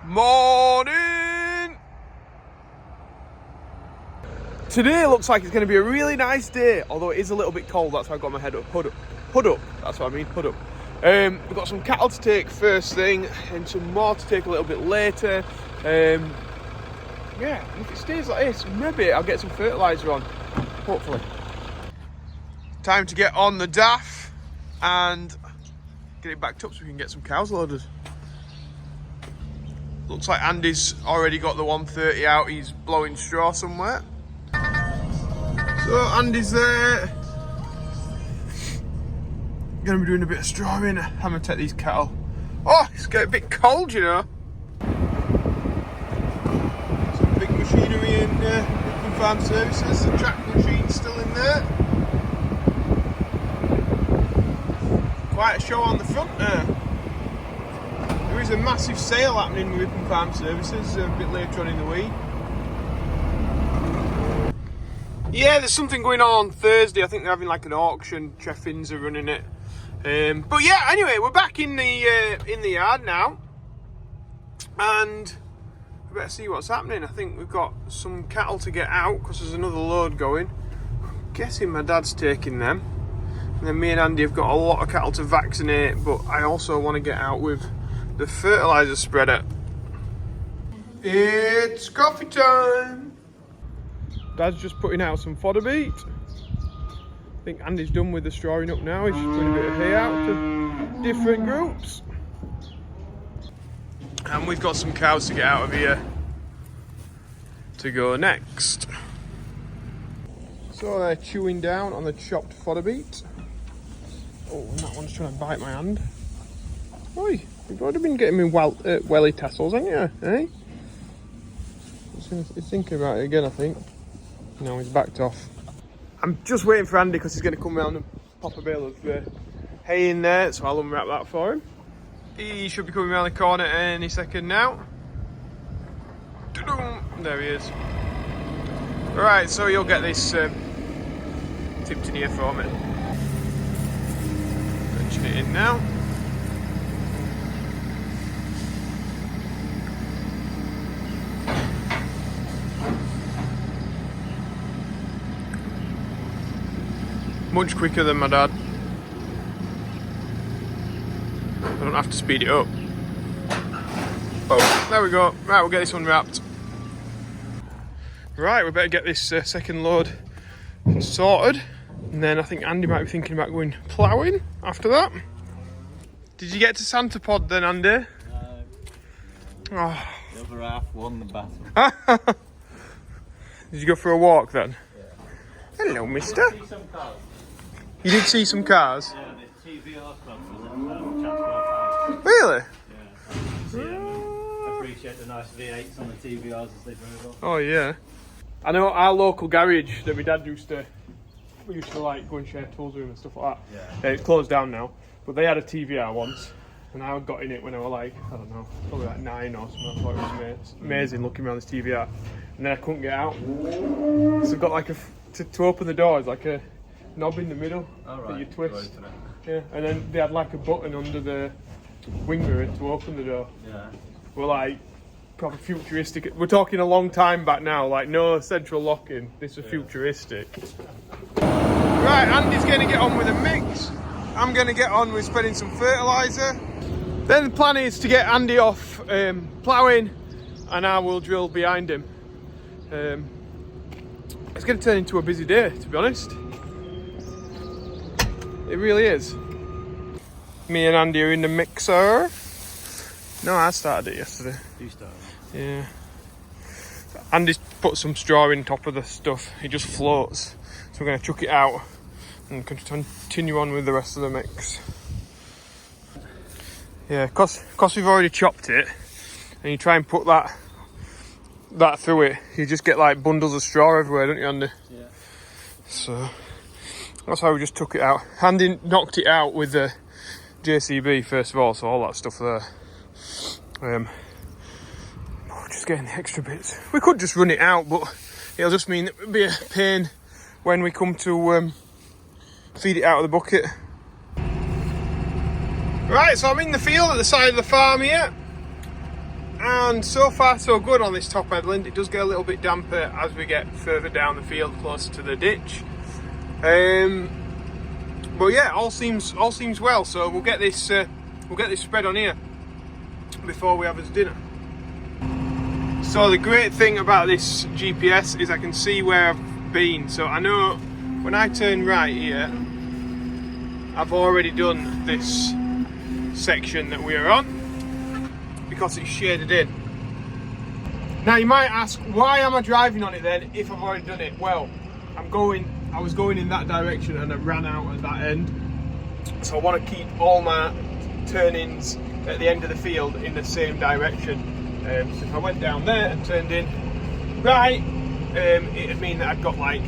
Morning! Today looks like it's going to be a really nice day, although it is a little bit cold. That's why I've got my hood up. That's what I mean, hood up. We've got some cattle to take first thing and some more to take a little bit later. Yeah, and if it stays like this, maybe I'll get some fertiliser on, hopefully. Time to get on the DAF and get it backed up so we can get some cows loaded. Looks like Andy's already got the 130 out, he's blowing straw somewhere. So Andy's there. Gonna be doing a bit of strawing. I'm gonna take these cattle. Oh, it's getting a bit cold, you know. Some big machinery in farm services. The tractor machine's still in there. Quite a show on the front there. There is a massive sale happening with Whipham Farm Services a bit later on in the week. Yeah, there's something going on Thursday. I think they're having like an auction. Cheffins are running it. But yeah, anyway, we're back in the yard now, and we better see what's happening. I think we've got some cattle to get out because there's another load going. I'm guessing my dad's taking them, and then me and Andy have got a lot of cattle to vaccinate. But I also want to get out with the fertiliser spreader. It's coffee time. Dad's just putting out some fodder beet. I think Andy's done with the strawing up now. He's just putting a bit of hay out to different groups. And we've got some cows to get out of here to go next. So they're chewing down on the chopped fodder beet. Oh, and that one's trying to bite my hand. Oi, you've already been getting me welly tassels, haven't you? Eh? He's thinking about it again, I think. No, he's backed off. I'm just waiting for Andy because he's going to come round and pop a bale of hay in there, so I'll unwrap that for him. He should be coming around the corner any second now. There he is. Right, so you'll get this tipped in here for me. Fetching it in now. Much quicker than my dad. I don't have to speed it up. Oh, there we go. Right, we'll get this one wrapped. Right, we better get this second load sorted. And then I think Andy might be thinking about going ploughing after that. Did you get to Santa Pod then, Andy? No. Oh. The other half won the battle. Did you go for a walk then? Yeah. Hello, mister. See some cars. You did see some cars? Yeah, the TVR club was at Really? Yeah. I appreciate the nice V8s on the TVRs as they drove off. Oh yeah. I know our local garage that my dad used to like go and share tools with and stuff like that. Yeah. It's closed down now, but they had a TVR once, and I got in it when I was like, I don't know, probably like 9 or something. I thought it was amazing looking around this TVR, and then I couldn't get out. So I've got like to open the door, it's like a knob in the middle that you twist. Yeah, and then they had like a button under the wing mirror to open the door. Yeah. We're like proper futuristic. We're talking a long time back now, like no central locking. This was futuristic. Right, Andy's going to get on with a mix. I'm going to get on with spreading some fertiliser. Then the plan is to get Andy off ploughing, and I will drill behind him. It's going to turn into a busy day, to be honest. It really is. Me and Andy are in the mixer. No, I started it yesterday. You started? Yeah. Andy's put some straw in top of the stuff. It just floats. So we're going to chuck it out and continue on with the rest of the mix. Yeah, cause we've already chopped it, and you try and put that through it, you just get like bundles of straw everywhere, don't you, Andy? Yeah. So that's how we just took it out. Andy knocked it out with the JCB first of all, so all that stuff there. Just getting the extra bits. We could just run it out, but it'll just mean it would be a pain when we come to feed it out of the bucket. Right, so I'm in the field at the side of the farm here. And so far so good on this top headland. It does get a little bit damper as we get further down the field closer to the ditch. But yeah, all seems well. So we'll get this spread on here before we have us dinner. So the great thing about this GPS is I can see where I've been. So I know when I turn right here, I've already done this section that we are on because it's shaded in. Now you might ask, why am I driving on it then if I've already done it? Well, I was going in that direction and I ran out at that end. So I want to keep all my turnings at the end of the field in the same direction. So if I went down there and turned in right, it'd mean that I've got like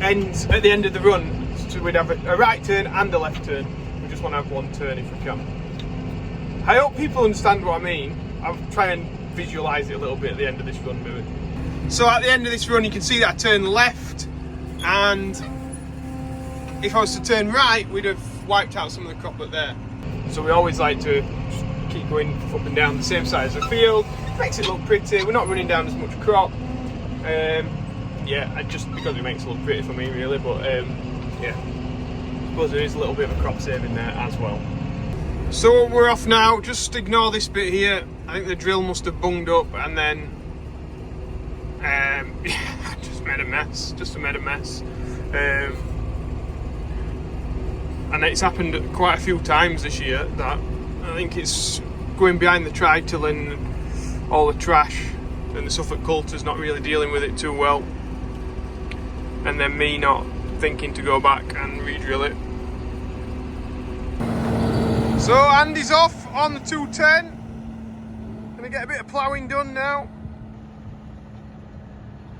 ends at the end of the run. So we'd have a right turn and a left turn. We just want to have one turn if we can. I hope people understand what I mean. I'll try and visualise it a little bit at the end of this run maybe. So at the end of this run you can see that I turn left, and if I was to turn right we'd have wiped out some of the cropland there. So we always like to keep going up and down the same side as the field. Makes it look pretty. We're not running down as much crop. Yeah, just because it makes it look pretty for me really, but yeah, I suppose there is a little bit of a crop saving there as well. So we're off now. Just ignore this bit here. I think the drill must have bunged up and then yeah, just made a mess. And it's happened quite a few times this year that I think it's going behind the tri-till and all the trash, and the Suffolk coulter's not really dealing with it too well, and then me not thinking to go back and re-drill it. So Andy's off on the 210. Gonna get a bit of ploughing done now.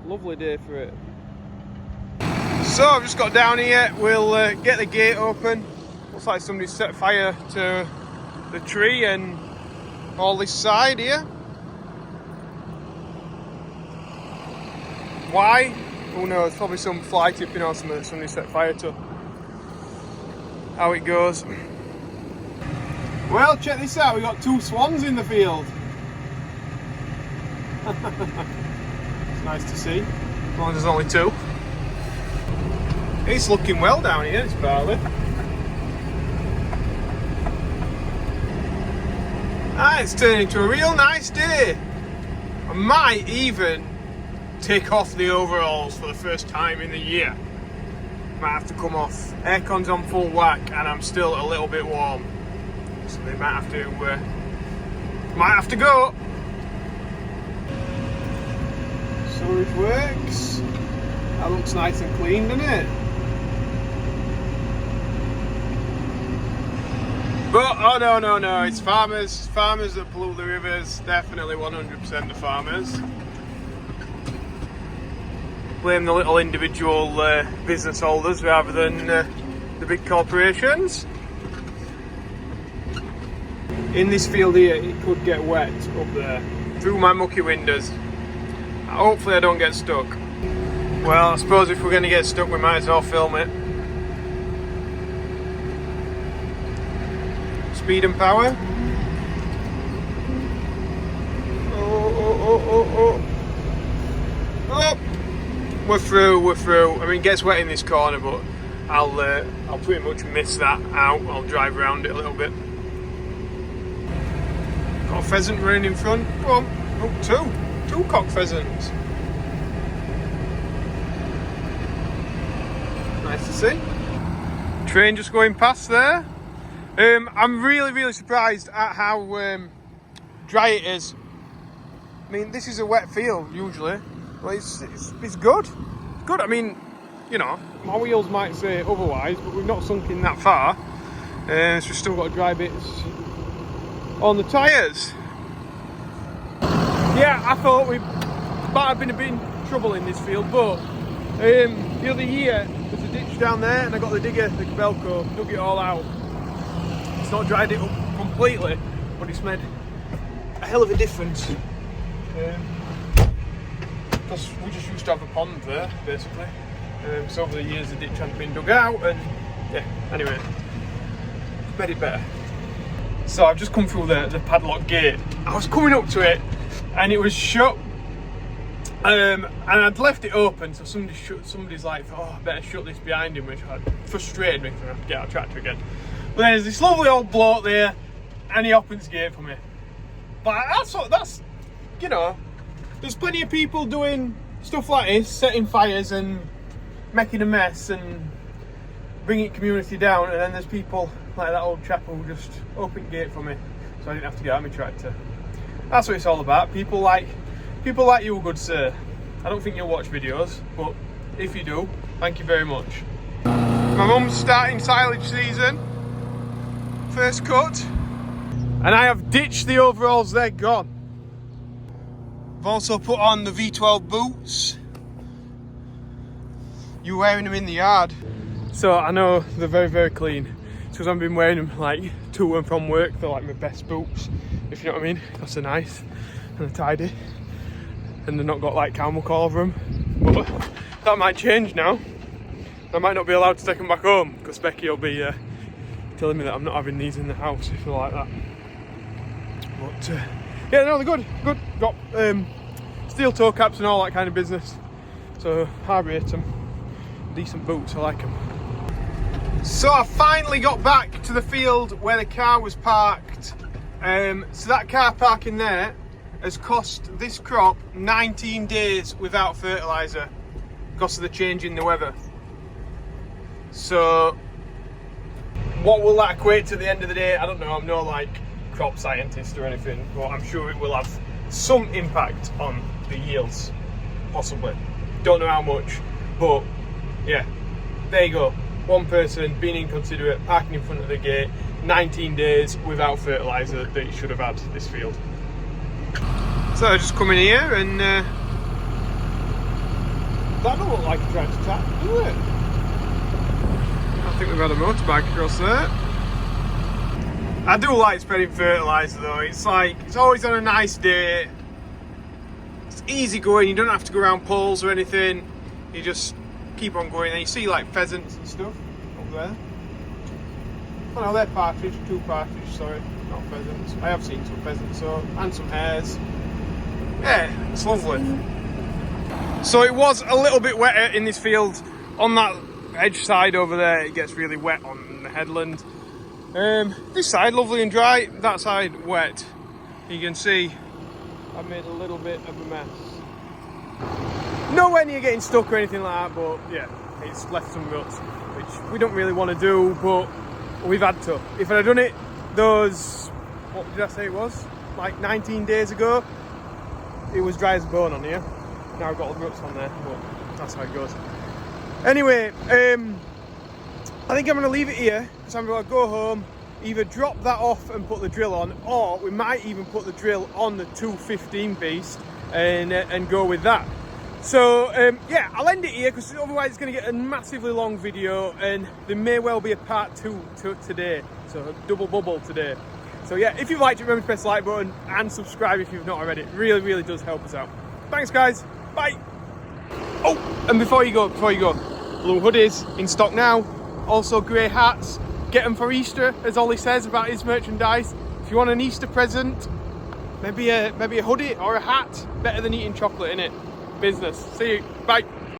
Lovely day for it. So I've just got down here. We'll get the gate open. Looks like somebody's set fire to the tree and all this side here. Why? Who knows? Probably some fly tipping or something that somebody set fire to. How it goes. Well, check this out. We got 2 swans in the field. It's nice to see. As long as there's only 2. It's looking well down here, this barley. Ah, it's turned into a real nice day. I might even take off the overalls for the first time in the year. Might have to come off. Aircon's on full whack and I'm still a little bit warm. So they might have to go. So it works. That looks nice and clean, doesn't it? But oh no, it's farmers that pollute the rivers. Definitely 100% the farmers. Blame the little individual business holders rather than the big corporations. In this field here, it could get wet up there through my mucky windows. Hopefully I don't get stuck. Well, I suppose if we're going to get stuck, we might as well film it. Speed and power. Oh! We're through. I mean, it gets wet in this corner, but I'll pretty much miss that out. I'll drive around it a little bit. Got a pheasant running in front. Go on. Oh, 2 cock pheasants. Nice to see. Train just going past there. I'm really surprised at how dry it is. I mean, this is a wet field usually. Well, it's good. It's good. I mean, you know, my wheels might say otherwise, but we've not sunk in that far. So we've still got dry bits on the tyres. Yeah, I thought we might have been a bit in trouble in this field, but the other year there's a ditch down there and I got the digger, the Cabelco, dug it all out. It's not dried it up completely, but it's made a hell of a difference. Because we just used to have a pond there, basically. So over the years the ditch hadn't been dug out, and yeah, anyway, made it better. So I've just come through the padlock gate. I was coming up to it and it was shut. And I'd left it open, so somebody's like, oh, I better shut this behind him, which had frustrated me because I have to get out of tractor again. But there's this lovely old bloke there, and he opens the gate for me. But that's, you know, there's plenty of people doing stuff like this, setting fires and making a mess and bringing community down, and then there's people like that old chap who just opened the gate for me, so I didn't have to get out of my tractor. That's what it's all about. People like you, good sir. I don't think you'll watch videos, but if you do, thank you very much. My mum's starting silage season. First cut. And I have ditched the overalls, they're gone. I've also put on the V12 boots. You're wearing them in the yard. So I know they're very, very clean. It's because I've been wearing them like to and from work. They're like my best boots, if you know what I mean. Because they're nice and they're tidy. And they've not got like camel all over them. But that might change now. I might not be allowed to take them back home because Becky will be telling me that I'm not having these in the house if you like that. But yeah, no, they're good. Got steel toe caps and all that kind of business. So I rate them. Decent boots, I like them. So I finally got back to the field where the car was parked. So that car park in there has cost this crop 19 days without fertiliser because of the change in the weather. So what will that equate to at the end of the day? I don't know. I'm no like crop scientist or anything, but I'm sure it will have some impact on the yields, possibly. Don't know how much, but yeah, there you go. One person being inconsiderate, parking in front of the gate, 19 days without fertiliser that he should have had this field. So I just come in here and that don't look like a tractor tap, does it? I think we've had a motorbike across there. I do like spreading fertiliser though. It's like, it's always on a nice day. It's easy going, you don't have to go around poles or anything. You just keep on going and you see like pheasants and stuff up there. Oh no, they're partridge, two partridge, sorry, not pheasants. I have seen some pheasants, so, and some hares. Yeah, it's lovely. So it was a little bit wetter in this field. On that edge side over there, it gets really wet on the headland. This side, lovely and dry. That side, wet. You can see I've made a little bit of a mess. Nowhere near getting stuck or anything like that, but yeah, it's left some ruts, which we don't really want to do, but we've had to. If I'd have done it those, what did I say it was? Like 19 days ago, it was dry as a bone on here. Now I've got all the ruts on there, but that's how it goes. Anyway, I think I'm going to leave it here, because I'm going to go home, either drop that off and put the drill on, or we might even put the drill on the 215 beast and go with that. So yeah, I'll end it here because otherwise it's going to get a massively long video and there may well be a part 2 to today, so a double bubble today. So yeah, if you've liked it, remember to press the like button and subscribe if you've not already. It really, really does help us out. Thanks guys, bye. Oh, and before you go, blue hoodies in stock now, also grey hats. Get them for Easter, as Ollie says about his merchandise. If you want an Easter present, maybe a hoodie or a hat, better than eating chocolate, innit? Business. See you. Bye.